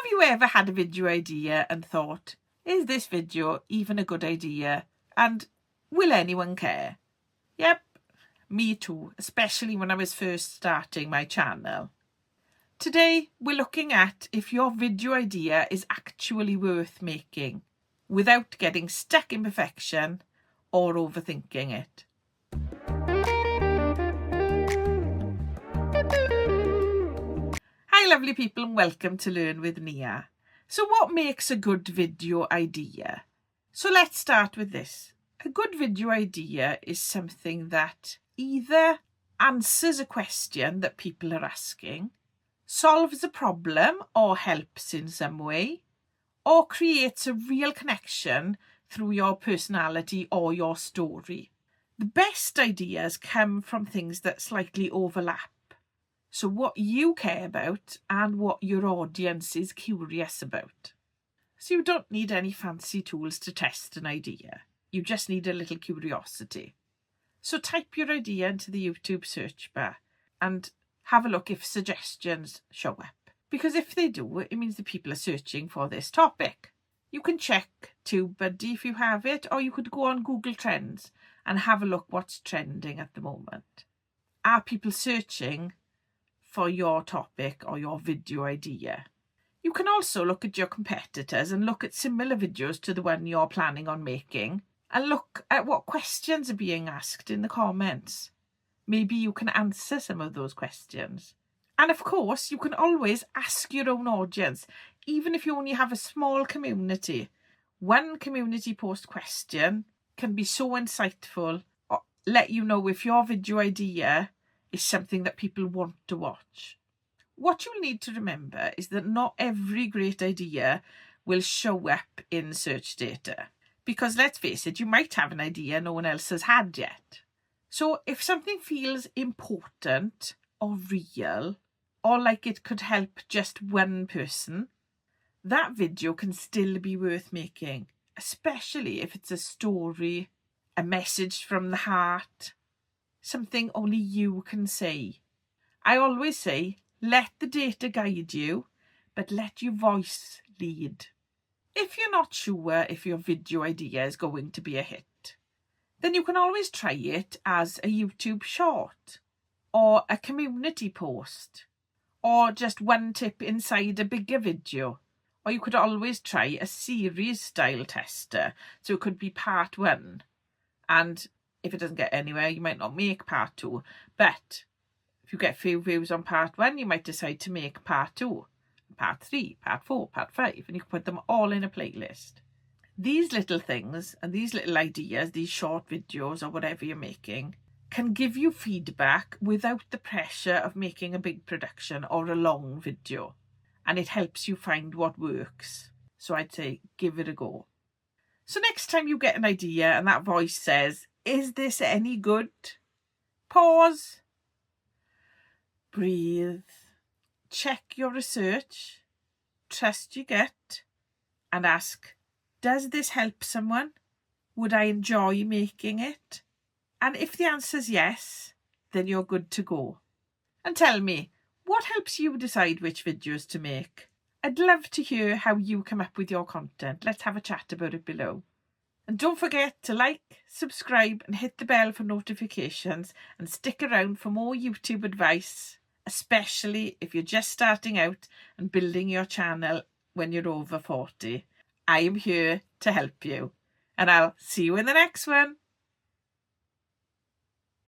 Have you ever had a video idea and thought, is this video even a good idea? And will anyone care? Yep, me too, especially when I was first starting my channel. Today, we're looking at if your video idea is actually worth making without getting stuck in perfection or overthinking it. Hi lovely people, and welcome to Learn with Nia. So what makes a good video idea? So let's start with this. A good video idea is something that either answers a question that people are asking, solves a problem or helps in some way, or creates a real connection through your personality or your story. The best ideas come from things that slightly overlap. So what you care about and what your audience is curious about. So you don't need any fancy tools to test an idea. You just need a little curiosity. So type your idea into the YouTube search bar and have a look if suggestions show up. Because if they do, it means that people are searching for this topic. You can check TubeBuddy if you have it, or you could go on Google Trends and have a look what's trending at the moment. Are people searching for your topic or your video idea? You can also look at your competitors and look at similar videos to the one you're planning on making and look at what questions are being asked in the comments. Maybe you can answer some of those questions. And of course, you can always ask your own audience, even if you only have a small community. One community post question can be so insightful or let you know if your video idea is something that people want to watch. What you'll need to remember is that not every great idea will show up in search data. Because let's face it, you might have an idea no one else has had yet. So if something feels important or real, or like it could help just one person, that video can still be worth making, especially if it's a story, a message from the heart, something only you can say. I always say, let the data guide you, but let your voice lead. If you're not sure if your video idea is going to be a hit, then you can always try it as a YouTube short, or a community post, or just one tip inside a bigger video. Or you could always try a series style tester, so it could be part 1, and if it doesn't get anywhere, you might not make part 2. But if you get few views on part 1, you might decide to make part 2, part 3, part 4, part 5, and you can put them all in a playlist. These little things and these little ideas, these short videos or whatever you're making, can give you feedback without the pressure of making a big production or a long video. And it helps you find what works. So I'd say give it a go. So next time you get an idea and that voice says, is this any good? Pause. Breathe. Check your research. Trust your gut. And ask, does this help someone? Would I enjoy making it? And if the answer is yes, then you're good to go. And tell me, what helps you decide which videos to make? I'd love to hear how you come up with your content. Let's have a chat about it below. And don't forget to like, subscribe and hit the bell for notifications, and stick around for more YouTube advice, especially if you're just starting out and building your channel when you're over 40. I am here to help you, and I'll see you in the next one.